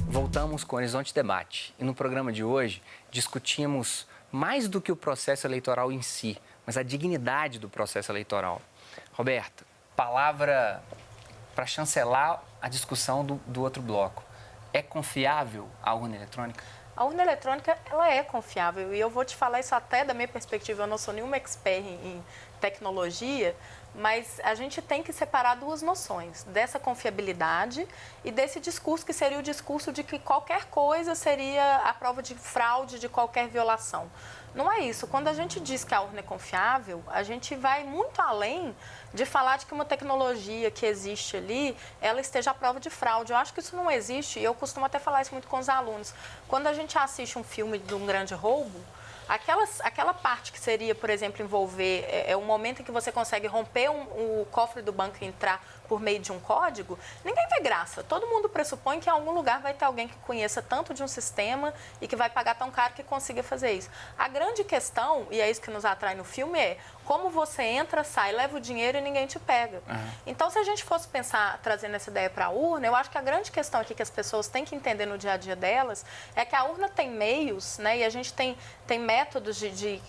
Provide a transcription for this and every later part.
Voltamos com o Horizonte Debate e no programa de hoje discutimos mais do que o processo eleitoral em si, mas a dignidade do processo eleitoral. Roberto, palavra para chancelar a discussão do outro bloco. É confiável a urna eletrônica? A urna eletrônica, ela é confiável e eu vou te falar isso até da minha perspectiva, eu não sou nenhuma expert em tecnologia, mas a gente tem que separar duas noções, dessa confiabilidade e desse discurso que seria o discurso de que qualquer coisa seria a prova de fraude, de qualquer violação. Não é isso. Quando a gente diz que a urna é confiável, a gente vai muito além de falar de que uma tecnologia que existe ali, ela esteja à prova de fraude. Eu acho que isso não existe e eu costumo até falar isso muito com os alunos. Quando a gente assiste um filme de um grande roubo, aquela parte que seria, por exemplo, envolver o momento em que você consegue romper o cofre do banco e entrar por meio de um código, ninguém vê graça. Todo mundo pressupõe que em algum lugar vai ter alguém que conheça tanto de um sistema e que vai pagar tão caro que consiga fazer isso. A grande questão, e é isso que nos atrai no filme, é como você entra, sai, leva o dinheiro e ninguém te pega. Então, se a gente fosse pensar, trazendo essa ideia para a urna, eu acho que a grande questão aqui que as pessoas têm que entender no dia a dia delas é que a urna tem meios, né, e a gente tem métodos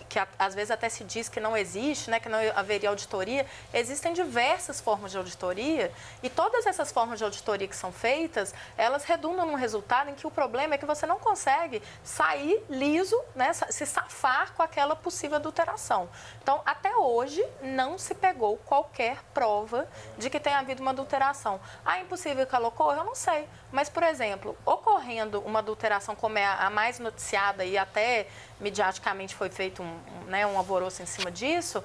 que às vezes até se diz que não existe, né, que não haveria auditoria. Existem diversas formas de auditoria e todas essas formas de auditoria que são feitas, elas redundam num resultado em que o problema é que você não consegue sair liso, né, se safar com aquela possível adulteração. Então, até hoje, não se pegou qualquer prova de que tenha havido uma adulteração. Ah, é impossível que ela ocorra? Eu não sei. Mas, por exemplo, ocorrendo uma adulteração como é a mais noticiada e até mediaticamente foi feito um alvoroço em cima disso,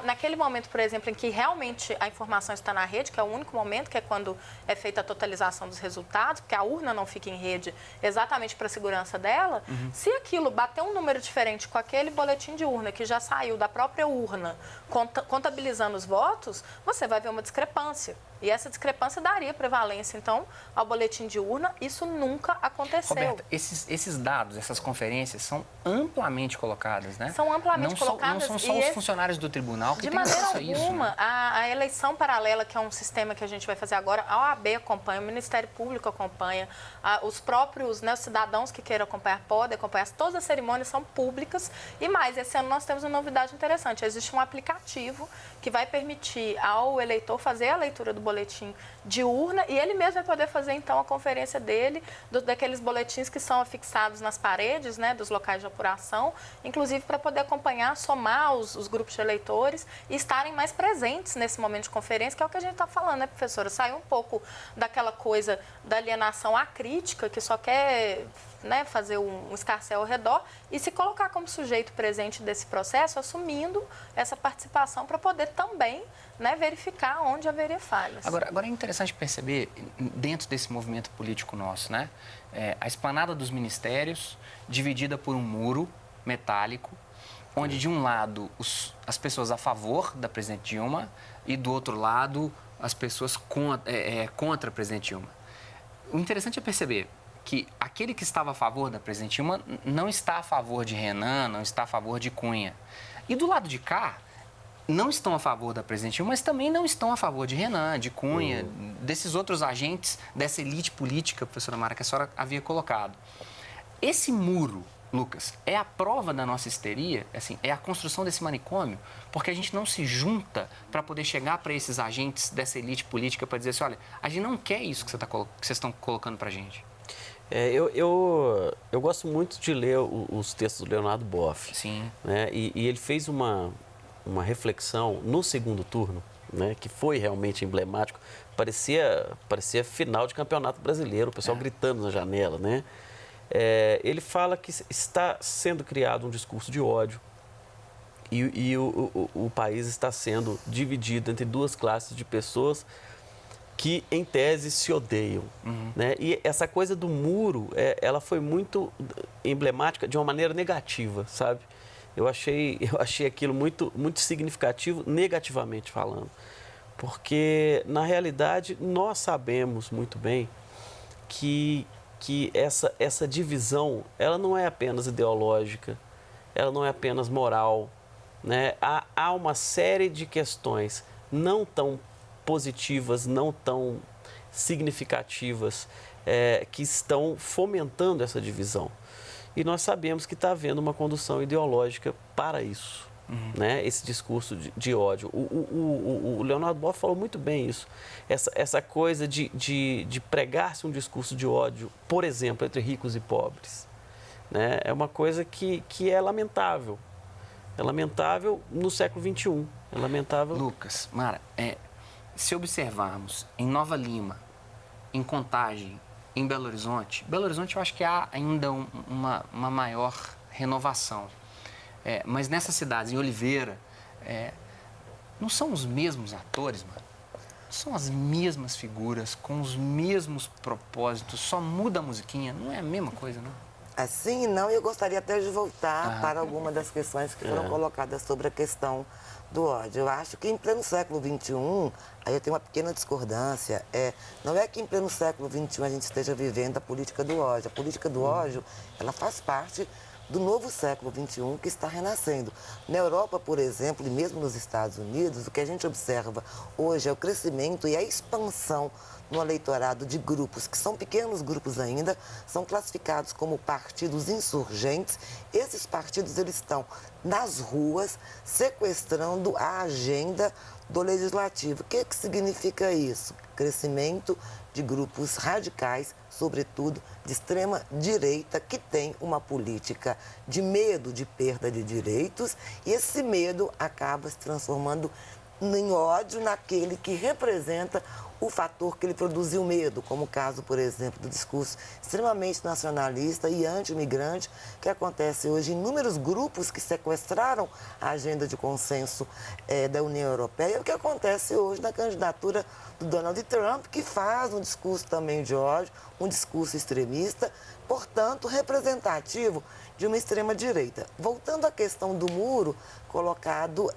naquele momento, por exemplo, em que realmente a informação está na rede, que é o único momento, que é quando é feita a totalização dos resultados, porque a urna não fica em rede exatamente para a segurança dela, se aquilo bater um número diferente com aquele boletim de urna que já saiu da própria urna, contabilizando os votos, você vai ver uma discrepância. E essa discrepância daria prevalência, então, ao boletim de urna. Isso nunca aconteceu. Roberta, esses dados, essas conferências são amplamente colocadas, né? São amplamente colocadas. Não são os funcionários do tribunal que têm acesso a isso. De maneira alguma, né? A eleição paralela, que é um sistema que a gente vai fazer agora, a OAB acompanha, o Ministério Público acompanha, os próprios, né, os cidadãos que queiram acompanhar podem acompanhar. Todas as cerimônias são públicas. E mais, esse ano nós temos uma novidade interessante. Existe um aplicativo que vai permitir ao eleitor fazer a leitura do boletim de urna e ele mesmo vai poder fazer, então, a conferência dele, daqueles boletins que são afixados nas paredes, né, dos locais de apuração, inclusive para poder acompanhar, somar os grupos de eleitores e estarem mais presentes nesse momento de conferência, que é o que a gente está falando, né, professora? Sair um pouco daquela coisa da alienação acrítica, que só quer, né, fazer um escarcéu ao redor e se colocar como sujeito presente desse processo, assumindo essa participação para poder também, né, verificar onde haveria falhas. Agora é interessante perceber, dentro desse movimento político nosso, né, a esplanada dos ministérios dividida por um muro metálico, onde de um lado as pessoas a favor da presidente Dilma e do outro lado as pessoas contra a presidente Dilma. O interessante é perceber que aquele que estava a favor da presidente Dilma não está a favor de Renan, não está a favor de Cunha. E do lado de cá, não estão a favor da presidente Dilma, mas também não estão a favor de Renan, de Cunha, desses outros agentes dessa elite política, professora Mara, que a senhora havia colocado. Esse muro, Lucas, é a prova da nossa histeria, assim, é a construção desse manicômio, porque a gente não se junta para poder chegar para esses agentes dessa elite política para dizer assim, olha, a gente não quer isso que vocês estão colocando para a gente. Eu gosto muito de ler os textos do Leonardo Boff. Sim. Né? E ele fez uma reflexão no segundo turno, né, que foi realmente emblemático. Parecia final de campeonato brasileiro, o pessoal gritando na janela, né? Ele fala que está sendo criado um discurso de ódio e o país está sendo dividido entre duas classes de pessoas que, em tese, se odeiam. Né? E essa coisa do muro, ela foi muito emblemática de uma maneira negativa, sabe? Eu achei aquilo muito, muito significativo, negativamente falando. Porque, na realidade, nós sabemos muito bem que essa divisão, ela não é apenas ideológica, ela não é apenas moral, né, há uma série de questões não tão positivas, não tão significativas, que estão fomentando essa divisão. E nós sabemos que está havendo uma condução ideológica para isso, né? Esse discurso de ódio. O Leonardo Boff falou muito bem isso. Essa coisa de pregar-se um discurso de ódio, por exemplo, entre ricos e pobres, né? É uma coisa que é lamentável. É lamentável no século XXI. É lamentável... Lucas, Mara, se observarmos em Nova Lima, em Contagem, em Belo Horizonte eu acho que há ainda uma maior renovação. Mas nessas cidades, em Oliveira, não são os mesmos atores, mano. São as mesmas figuras, com os mesmos propósitos, só muda a musiquinha, não é a mesma coisa, não? Assim, não, eu gostaria até de voltar para alguma das questões que foram colocadas sobre a questão do ódio. Eu acho que em pleno século XXI, aí eu tenho uma pequena discordância, não é que em pleno século XXI a gente esteja vivendo a política do ódio. A política do ódio, ela faz parte do novo século XXI que está renascendo. Na Europa, por exemplo, e mesmo nos Estados Unidos, o que a gente observa hoje é o crescimento e a expansão no eleitorado de grupos, que são pequenos grupos ainda, são classificados como partidos insurgentes. Esses partidos, eles estão nas ruas sequestrando a agenda do legislativo. O que significa isso? Crescimento de grupos radicais, sobretudo de extrema direita, que tem uma política de medo de perda de direitos, e esse medo acaba se transformando em ódio naquele que representa o fator que ele produziu medo, como o caso, por exemplo, do discurso extremamente nacionalista e anti-imigrante, que acontece hoje em inúmeros grupos que sequestraram a agenda de consenso da União Europeia, o que acontece hoje na candidatura do Donald Trump, que faz um discurso também de ódio, um discurso extremista, portanto, representativo de uma extrema-direita. Voltando à questão do muro, colocado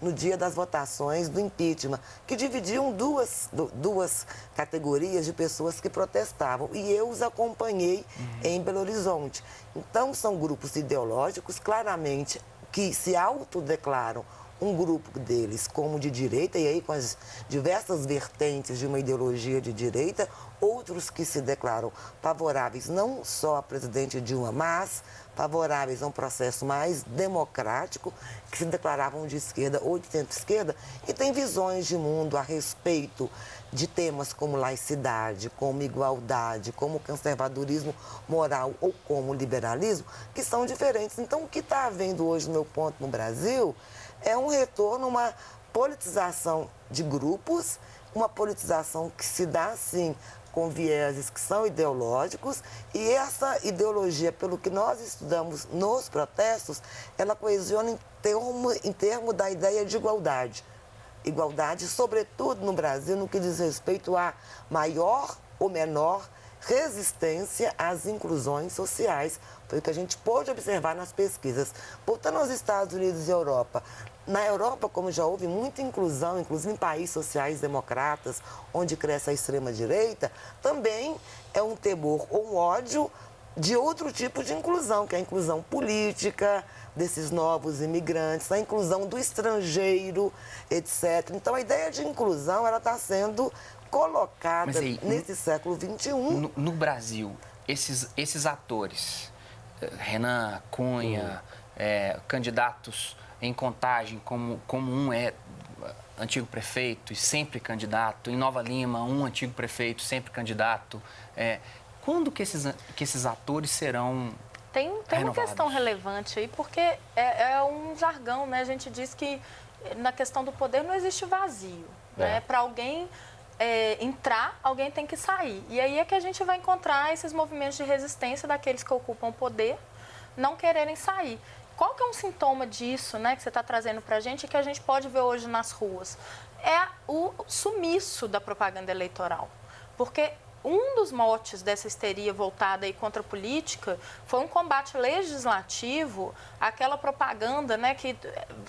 no dia das votações do impeachment, que dividiam duas categorias de pessoas que protestavam, e eu os acompanhei em Belo Horizonte. Então, são grupos ideológicos, claramente, que se autodeclaram um grupo deles como de direita, e aí com as diversas vertentes de uma ideologia de direita, outros que se declaram favoráveis não só a presidente Dilma, mas favoráveis a um processo mais democrático, que se declaravam de esquerda ou de centro-esquerda, e têm visões de mundo a respeito de temas como laicidade, como igualdade, como conservadorismo moral ou como liberalismo, que são diferentes. Então, o que está havendo hoje, no meu ponto, no Brasil, é um retorno, uma politização de grupos, uma politização que se dá, assim, com vieses que são ideológicos, e essa ideologia, pelo que nós estudamos nos protestos, ela coesiona em termos da ideia de igualdade. Igualdade, sobretudo no Brasil, no que diz respeito a maior ou menor resistência às inclusões sociais. Foi o que a gente pôde observar nas pesquisas. Voltando aos Estados Unidos e Europa, na Europa, como já houve muita inclusão, inclusive em países sociais democratas, onde cresce a extrema-direita, também é um temor ou um ódio de outro tipo de inclusão, que é a inclusão política desses novos imigrantes, a inclusão do estrangeiro, etc. Então, a ideia de inclusão, ela está sendo colocada aí, nesse século XXI. No Brasil, esses atores, Renan, Cunha, candidatos em Contagem, como um é antigo prefeito e sempre candidato, em Nova Lima, um antigo prefeito, sempre candidato. Quando que esses atores serão Tem uma renovados? questão relevante aí, porque é um jargão, né? A gente diz que na questão do poder não existe vazio, né? Para alguém entrar, alguém tem que sair. E aí é que a gente vai encontrar esses movimentos de resistência daqueles que ocupam o poder não quererem sair. Qual que é um sintoma disso, né, que você está trazendo para a gente e que a gente pode ver hoje nas ruas? É o sumiço da propaganda eleitoral. Porque um dos motes dessa histeria voltada aí contra a política foi um combate legislativo àquela propaganda, né, que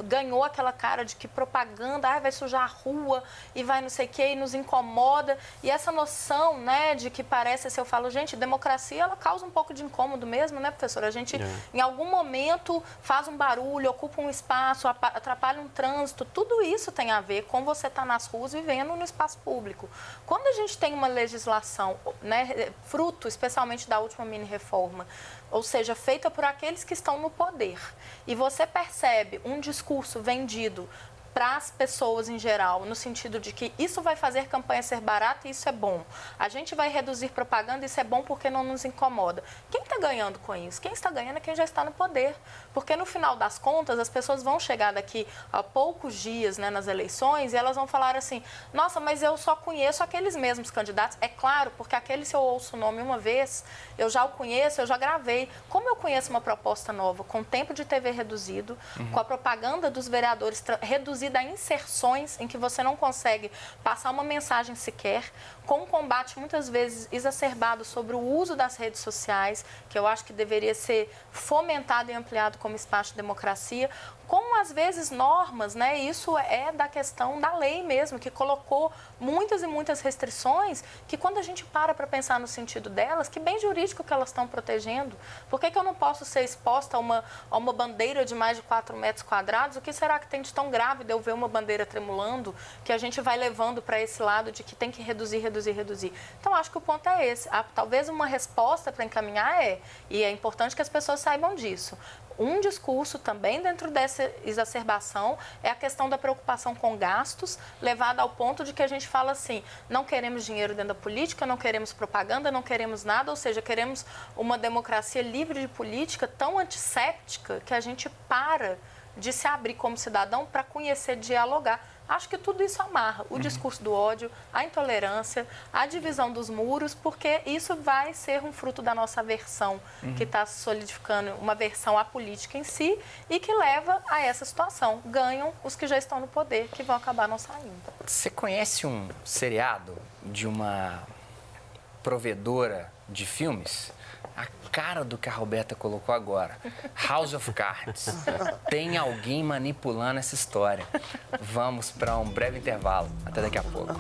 ganhou aquela cara de que propaganda vai sujar a rua e vai não sei o quê, e nos incomoda. E essa noção, né, de que parece, se eu falo, gente, democracia, ela causa um pouco de incômodo mesmo, né, professora? A gente, em algum momento, faz um barulho, ocupa um espaço, atrapalha um trânsito. Tudo isso tem a ver com você estar nas ruas vivendo no espaço público. Quando a gente tem uma legislação, né, fruto especialmente da última mini-reforma, ou seja, feita por aqueles que estão no poder, e você percebe um discurso vendido para as pessoas em geral, no sentido de que isso vai fazer campanha ser barata e isso é bom. A gente vai reduzir propaganda e isso é bom porque não nos incomoda. Quem está ganhando com isso? Quem está ganhando é quem já está no poder. Porque no final das contas, as pessoas vão chegar daqui a poucos dias, né, nas eleições e elas vão falar assim, nossa, mas eu só conheço aqueles mesmos candidatos. É claro, porque aquele, se eu ouço o nome uma vez, eu já o conheço, eu já gravei. Como eu conheço uma proposta nova, com tempo de TV reduzido, com a propaganda dos vereadores reduzida a inserções em que você não consegue passar uma mensagem sequer, com um combate muitas vezes exacerbado sobre o uso das redes sociais, que eu acho que deveria ser fomentado e ampliado como espaço de democracia, com, às vezes, normas, né? Isso é da questão da lei mesmo, que colocou muitas e muitas restrições que, quando a gente para pensar no sentido delas, que bem jurídico que elas estão protegendo? Por que eu não posso ser exposta a uma bandeira de mais de 4 metros quadrados? O que será que tem de tão grave de eu ver uma bandeira tremulando, que a gente vai levando para esse lado de que tem que reduzir, reduzir, reduzir? Então, acho que o ponto é esse. Talvez uma resposta para encaminhar e é importante que as pessoas saibam disso. Um discurso também dentro dessa exacerbação é a questão da preocupação com gastos, levada ao ponto de que a gente fala assim, não queremos dinheiro dentro da política, não queremos propaganda, não queremos nada, ou seja, queremos uma democracia livre de política tão antisséptica que a gente para de se abrir como cidadão para conhecer, dialogar. Acho que tudo isso amarra o discurso do ódio, a intolerância, a divisão dos muros, porque isso vai ser um fruto da nossa aversão, que está solidificando uma aversão à política em si e que leva a essa situação. Ganham os que já estão no poder, que vão acabar não saindo. Você conhece um seriado de uma provedora de filmes? A cara do que a Roberta colocou agora. House of Cards. Tem alguém manipulando essa história. Vamos para um breve intervalo. Até daqui a pouco.